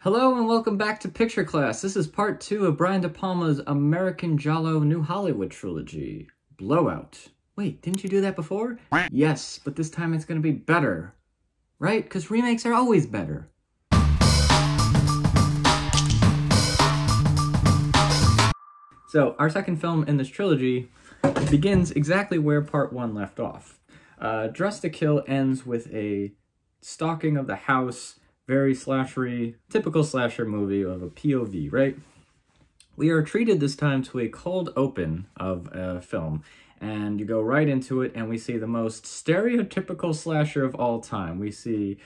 Hello and welcome back to Picture Class. This is part 2 of Brian DePalma's American Giallo New Hollywood trilogy, Blowout. Wait, didn't you do that before? Yes, but this time it's gonna be better. Right? Because remakes are always better. So, our second film in this trilogy begins exactly where part 1 left off. Dressed to Kill ends with a stalking of the house, very slashery, typical slasher movie of a POV, right? We are treated this time to a cold open of a film, and you go right into it, and we see the most stereotypical slasher of all time. We see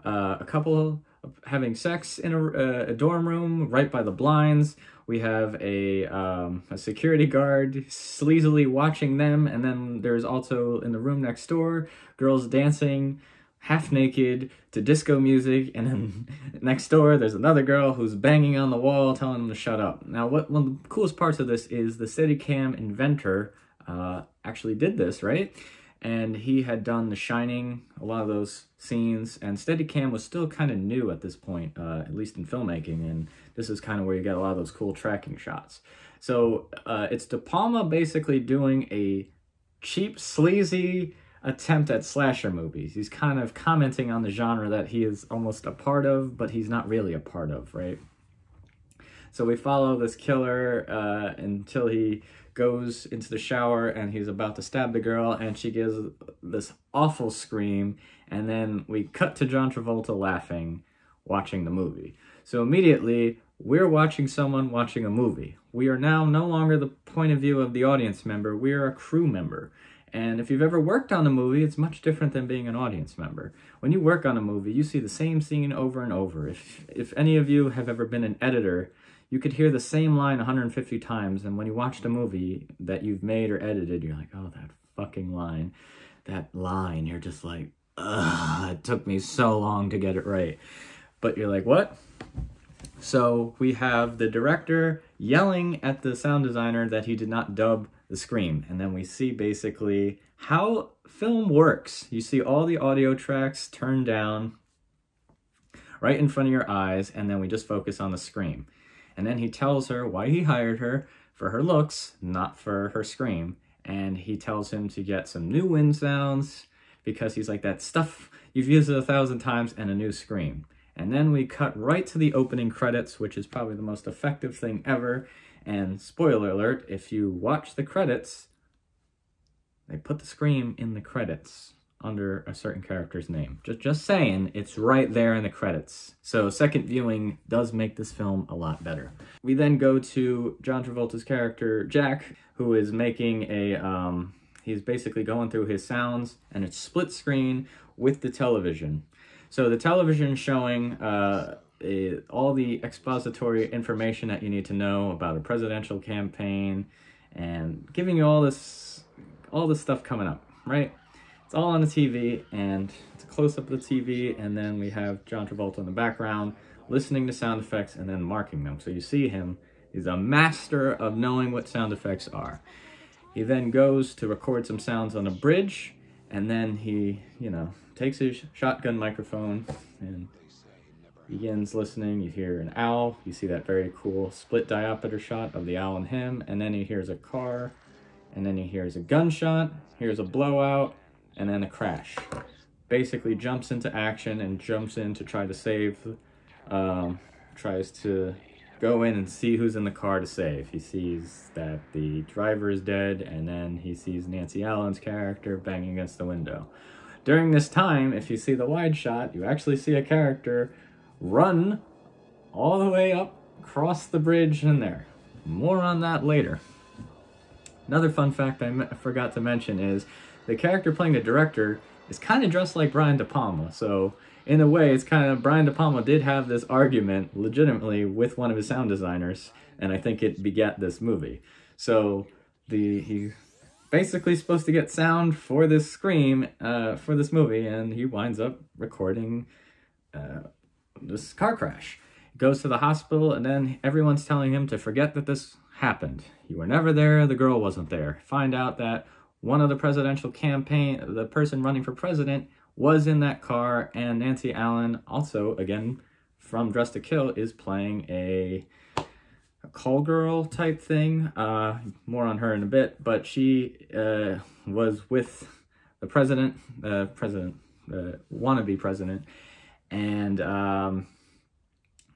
a couple having sex in a dorm room right by the blinds. We have a security guard sleazily watching them, and then there's also in the room next door, girls dancing half naked to disco music, and then next door there's another girl who's banging on the wall telling them to shut up. Now, one of the coolest parts of this is the Steadicam inventor actually did this, right? And he had done The Shining, a lot of those scenes, and Steadicam was still kind of new at this point, at least in filmmaking, and this is kind of where you get a lot of those cool tracking shots. So it's DePalma basically doing a cheap, sleazy attempt at slasher movies. He's kind of commenting on the genre that he is almost a part of, but he's not really a part of, right? So we follow this killer until he goes into the shower and he's about to stab the girl, and she gives this awful scream, and then we cut to John Travolta laughing, watching the movie. So immediately, we're watching someone watching a movie. We are now no longer the point of view of the audience member, we are a crew member. And if you've ever worked on a movie, it's much different than being an audience member. When you work on a movie, you see the same scene over and over. If any of you have ever been an editor, you could hear the same line 150 times, and when you watched a movie that you've made or edited, you're like, oh, that fucking line. That line, you're just like, ugh, it took me so long to get it right. But you're like, what? So we have the director yelling at the sound designer that he did not dub the scream, and then we see basically how film works. You see all the audio tracks turned down right in front of your eyes, and then we just focus on the scream. And then he tells her why he hired her, for her looks, not for her scream. And he tells him to get some new wind sounds, because he's like, that stuff you've used it 1,000 times, and a new scream. And then we cut right to the opening credits, which is probably the most effective thing ever. And spoiler alert, if you watch the credits, they put the scream in the credits under a certain character's name. Just saying, it's right there in the credits. So second viewing does make this film a lot better. We then go to John Travolta's character, Jack, who is making a, he's basically going through his sounds, and it's split screen with the television. So the television showing all the expository information that you need to know about a presidential campaign, and giving you all this stuff coming up, right? It's all on the TV, and it's a close-up of the TV, and then we have John Travolta in the background listening to sound effects and then marking them. So you see him, he's a master of knowing what sound effects are. He then goes to record some sounds on a bridge, and then he, takes his shotgun microphone and begins listening. You hear an owl. You see that very cool split diopter shot of the owl and him, and then he hears a car, and then he hears a gunshot, hears a blowout, and then a crash. Basically jumps into action and jumps in to try to save, tries to go in and see who's in the car to save. He sees that the driver is dead, and then he sees Nancy Allen's character banging against the window. During this time, if you see the wide shot, you actually see a character run all the way up across the bridge in there. More on that later. Another fun fact I forgot to mention is the character playing the director is kind of dressed like Brian DePalma. So in a way, it's kind of, Brian DePalma did have this argument legitimately with one of his sound designers, and I think it begat this movie. So he's basically supposed to get sound for this scream for this movie, and he winds up recording this car crash. He goes to the hospital, and then everyone's telling him to forget that this happened. You were never there, the girl wasn't there. Find out that one of the presidential campaign, the person running for president, was in that car, and Nancy Allen, also, again, from Dress to Kill is playing a call girl type thing. More on her in a bit, but she was with the wannabe president, and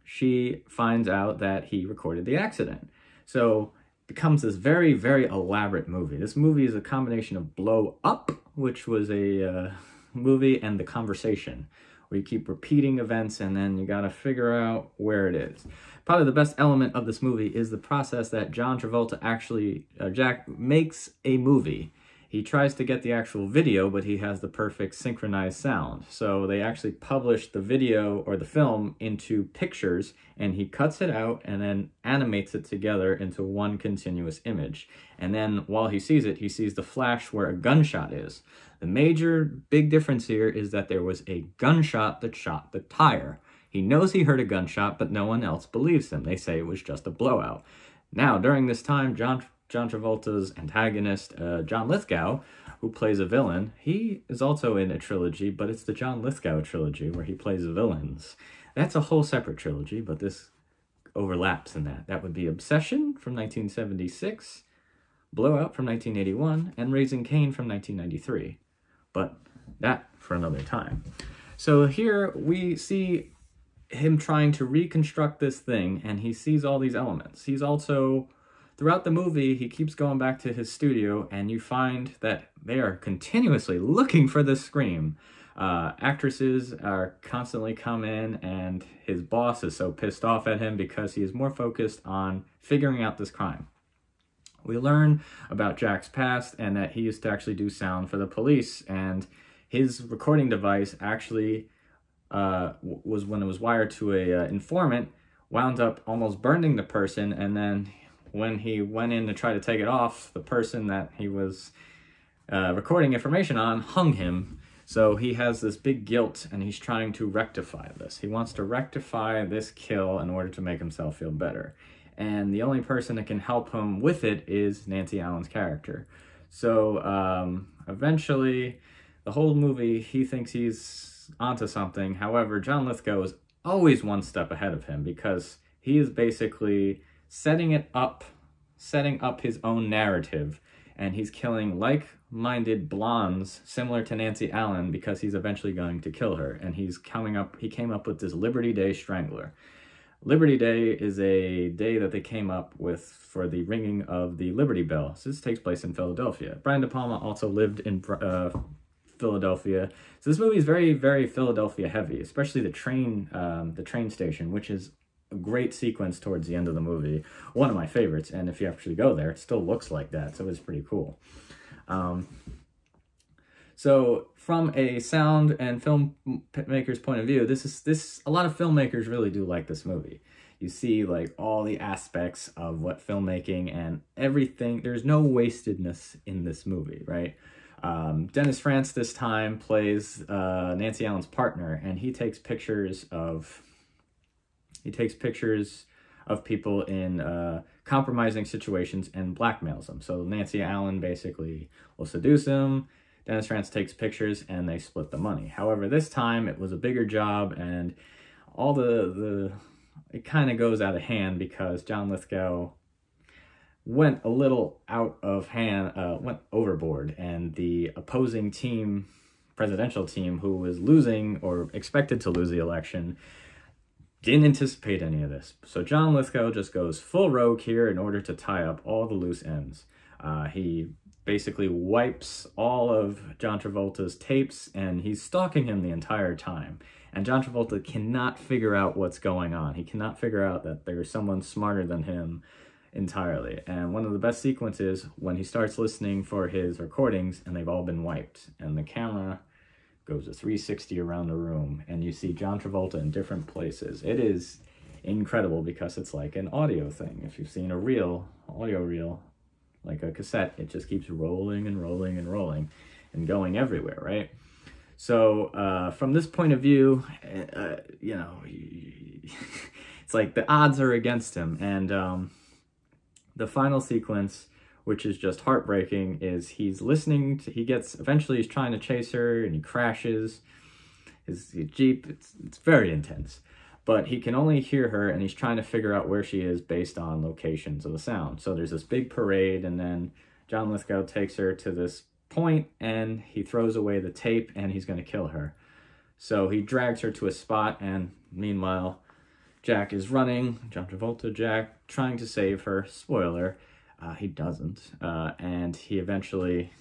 she finds out that he recorded the accident. So it becomes this very, very elaborate movie. This movie is a combination of Blow Up, which was a movie, and The Conversation, where you keep repeating events and then you gotta figure out where it is. Probably the best element of this movie is the process that John Travolta actually, Jack makes a movie. He tries to get the actual video, but he has the perfect synchronized sound. So they actually published the video or the film into pictures, and he cuts it out and then animates it together into one continuous image. And then while he sees it, he sees the flash where a gunshot is. The major big difference here is that there was a gunshot that shot the tire. He knows he heard a gunshot, but no one else believes him. They say it was just a blowout. Now, during this time, John Travolta's antagonist, John Lithgow, who plays a villain, he is also in a trilogy, but it's the John Lithgow trilogy where he plays villains. That's a whole separate trilogy, but this overlaps in that. That would be Obsession from 1976, Blowout from 1981, and Raising Cain from 1993. But that for another time. So here we see him trying to reconstruct this thing, and he sees all these elements. He's also, throughout the movie, he keeps going back to his studio, and you find that they are continuously looking for the scream. Actresses are constantly come in, and his boss is so pissed off at him because he is more focused on figuring out this crime. We learn about Jack's past and that he used to actually do sound for the police, and his recording device actually was, when it was wired to a informant, wound up almost burning the person, and then when he went in to try to take it off, the person that he was recording information on hung him. So he has this big guilt, and he's trying to rectify this. He wants to rectify this kill in order to make himself feel better. And the only person that can help him with it is Nancy Allen's character. So eventually, the whole movie, he thinks he's onto something. However, John Lithgow is always one step ahead of him because he is basically setting up his own narrative, and he's killing like-minded blondes similar to Nancy Allen because he's eventually going to kill her. And he came up with this Liberty Day Strangler. Liberty Day is a day that they came up with for the ringing of the Liberty Bell. So this takes place in Philadelphia. Brian DePalma also lived in Philadelphia. So this movie is very, very Philadelphia heavy, especially the train station, which is a great sequence towards the end of the movie. One of my favorites, and if you actually go there, it still looks like that, so it's pretty cool. So from a sound and filmmaker's point of view, a lot of filmmakers really do like this movie. You see like all the aspects of what filmmaking and everything, there's no wastedness in this movie, right? Dennis Franz this time plays Nancy Allen's partner, and he takes pictures of people in compromising situations and blackmails them. So Nancy Allen basically will seduce him. Dennis Franz takes pictures and they split the money. However, this time it was a bigger job, and all it kind of goes out of hand because John Lithgow went a little out of hand, went overboard, and the opposing team, presidential team, who was losing or expected to lose the election, didn't anticipate any of this. So John Lithgow just goes full rogue here in order to tie up all the loose ends. He basically wipes all of John Travolta's tapes, and he's stalking him the entire time. And John Travolta cannot figure out what's going on. He cannot figure out that there's someone smarter than him entirely. And one of the best sequences when he starts listening for his recordings and they've all been wiped, and the camera goes a 360 around the room, and you see John Travolta in different places. It is incredible because it's like an audio thing. If you've seen a audio reel, like a cassette, it just keeps rolling and rolling and rolling and going everywhere, right? So from this point of view, you know, it's like the odds are against him. And the final sequence, which is just heartbreaking, is he's listening to, eventually he's trying to chase her and he crashes his Jeep. It's very intense. but he can only hear her, and he's trying to figure out where she is based on locations of the sound. So there's this big parade, and then John Lithgow takes her to this point, and he throws away the tape, and he's going to kill her. So he drags her to a spot, and meanwhile, Jack is running, John Travolta Jack, trying to save her. Spoiler, he doesn't, and he eventually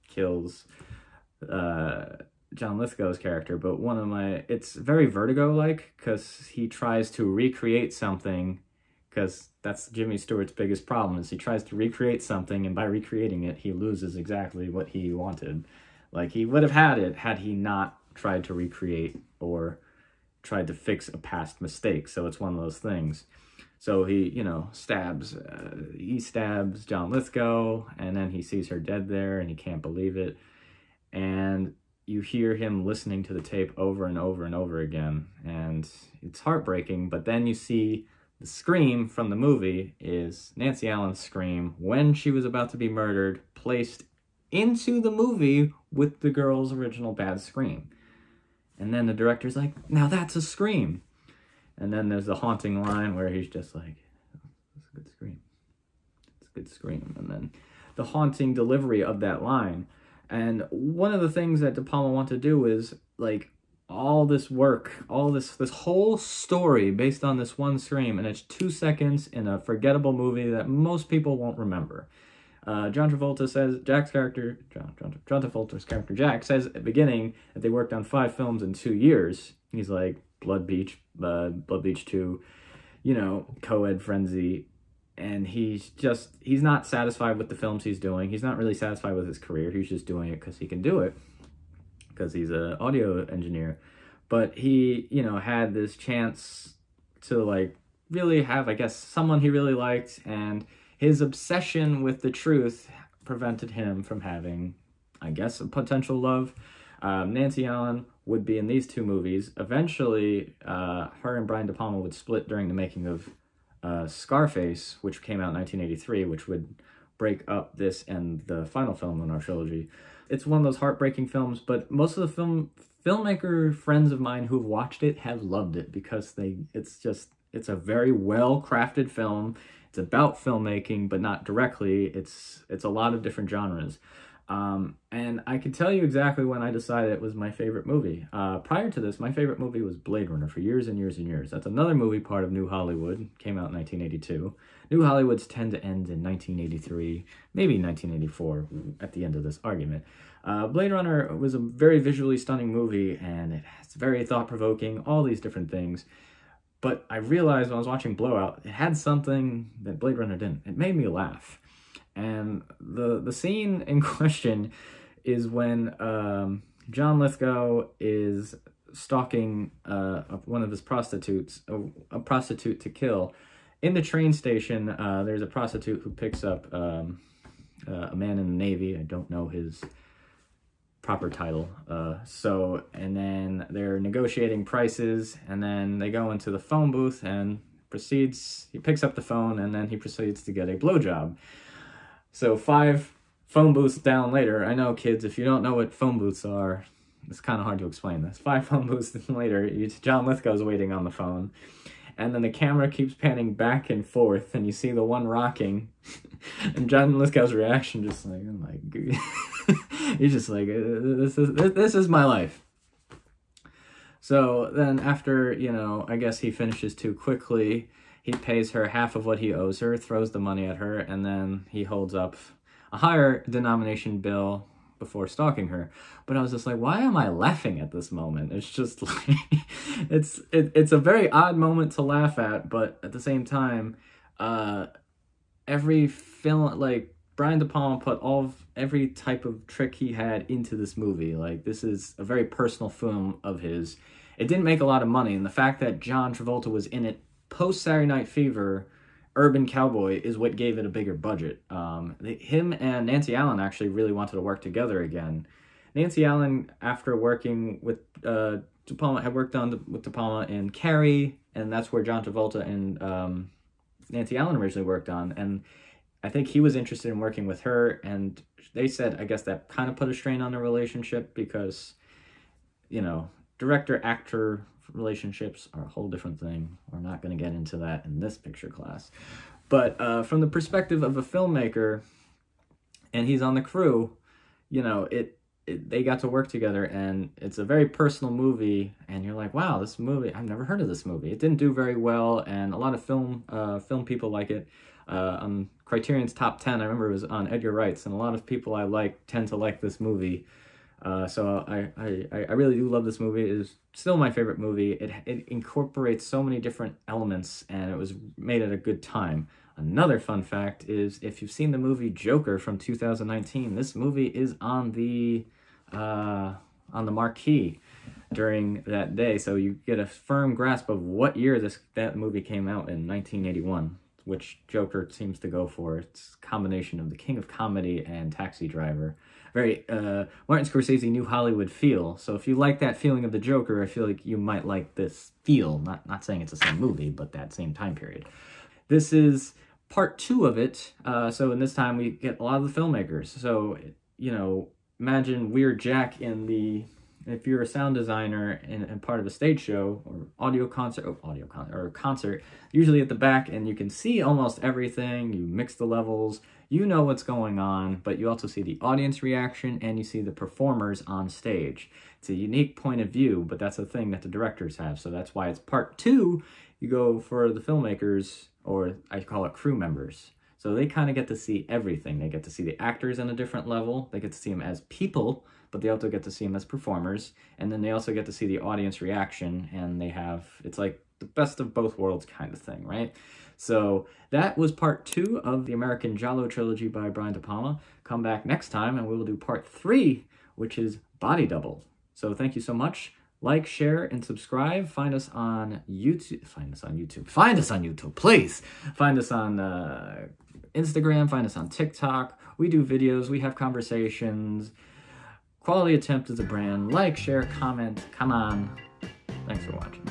kills John Lithgow's character, but it's very Vertigo-like, because he tries to recreate something, because that's Jimmy Stewart's biggest problem, is he tries to recreate something, and by recreating it, he loses exactly what he wanted. Like, he would have had it had he not tried to recreate or tried to fix a past mistake, so it's one of those things. So he, stabs John Lithgow, and then he sees her dead there, and he can't believe it, and you hear him listening to the tape over and over and over again, and it's heartbreaking. But then you see the scream from the movie is Nancy Allen's scream when she was about to be murdered, placed into the movie with the girl's original bad scream. And then the director's like, now that's a scream. And then there's the haunting line where he's just like, that's a good scream. It's a good scream. And then the haunting delivery of that line. And one of the things that DePalma wanted to do is, like, all this work, all this whole story based on this one scream, and it's 2 seconds in a forgettable movie that most people won't remember. John Travolta says, John Travolta's character Jack says at the beginning that they worked on 5 films in 2 years. He's like, Blood Beach 2, Co-Ed Frenzy. And he's not satisfied with the films he's doing. He's not really satisfied with his career. He's just doing it because he can do it, because he's an audio engineer. But he, had this chance to, like, really have, I guess, someone he really liked, and his obsession with the truth prevented him from having, I guess, a potential love. Nancy Allen would be in these 2 movies. Eventually, her and Brian De Palma would split during the making of Scarface, which came out in 1983, which would break up this and the final film in our trilogy. It's one of those heartbreaking films, but most of the filmmaker friends of mine who've watched it have loved it, because it's a very well-crafted film. It's about filmmaking, but not directly. It's a lot of different genres. And I can tell you exactly when I decided it was my favorite movie. Prior to this, my favorite movie was Blade Runner for years and years and years. That's another movie part of New Hollywood. Came out in 1982. New Hollywoods tend to end in 1983, maybe 1984 at the end of this argument. Blade Runner was a very visually stunning movie, and it's very thought-provoking, all these different things. But I realized when I was watching Blowout, it had something that Blade Runner didn't. It made me laugh. And the scene in question is when John Lithgow is stalking one of his prostitutes, a prostitute to kill. In the train station, there's a prostitute who picks up a man in the Navy. I don't know his proper title. And then they're negotiating prices, and then they go into the phone booth, and he picks up the phone, and then he proceeds to get a blowjob. So 5 phone booths down later, I know, kids, if you don't know what phone booths are, it's kind of hard to explain this. 5 phone booths later, John Lithgow's waiting on the phone, and then the camera keeps panning back and forth, and you see the one rocking, and John Lithgow's reaction just like, oh my god. He's just like, this is my life. So then after, I guess he finishes too quickly, he pays her half of what he owes her, throws the money at her, and then he holds up a higher denomination bill before stalking her. But I was just like, why am I laughing at this moment? It's just like, it's a very odd moment to laugh at, but at the same time, every film, like, Brian De Palma put every type of trick he had into this movie. Like, this is a very personal film of his. It didn't make a lot of money, and the fact that John Travolta was in it post Saturday Night Fever, Urban Cowboy, is what gave it a bigger budget. Him and Nancy Allen actually really wanted to work together again. Nancy Allen, after working with De Palma, had worked with De Palma in Carrie, and that's where John Travolta and Nancy Allen originally worked on. And I think he was interested in working with her, and they said, I guess that kind of put a strain on the relationship because, director-actor relationships are a whole different thing. We're not going to get into that in this picture class. But from the perspective of a filmmaker, and he's on the crew, you know, they got to work together, and it's a very personal movie, and you're like, wow, this movie, I've never heard of this movie. It didn't do very well, and a lot of film people like it. On Criterion's top 10, I remember it was on Edgar Wright's, and a lot of people I like tend to like this movie. So I really do love this movie. It is still my favorite movie. It incorporates so many different elements, and it was made at a good time. Another fun fact is, if you've seen the movie Joker from 2019, this movie is on the marquee during that day, so you get a firm grasp of what year that movie came out in 1981, which Joker seems to go for. It's a combination of the King of Comedy and Taxi Driver. Very Martin Scorsese New Hollywood feel. So if you like that feeling of the Joker, I feel like you might like this feel. Not saying it's the same movie, but that same time period. This is part 2 of it. So in this time we get a lot of the filmmakers. So, you know, imagine Weird Jack if you're a sound designer and part of a stage show or concert, usually at the back, and you can see almost everything. You mix the levels, you know what's going on, but you also see the audience reaction and you see the performers on stage. It's a unique point of view, but that's a thing that the directors have. So that's why it's part 2. You go for the filmmakers, or I call it crew members. So they kind of get to see everything. They get to see the actors on a different level. They get to see them as people, but they also get to see them as performers. And then they also get to see the audience reaction, and it's like the best of both worlds kind of thing, right? So that was part 2 of the American Giallo trilogy by Brian DePalma. Come back next time and we will do part 3, which is Body Double. So thank you so much. Like, share, and subscribe. Find us on YouTube. Find us on YouTube, please. Find us on Instagram. Find us on TikTok. We do videos. We have conversations. Quality Attempt is a brand. Like, share, comment. Come on. Thanks for watching.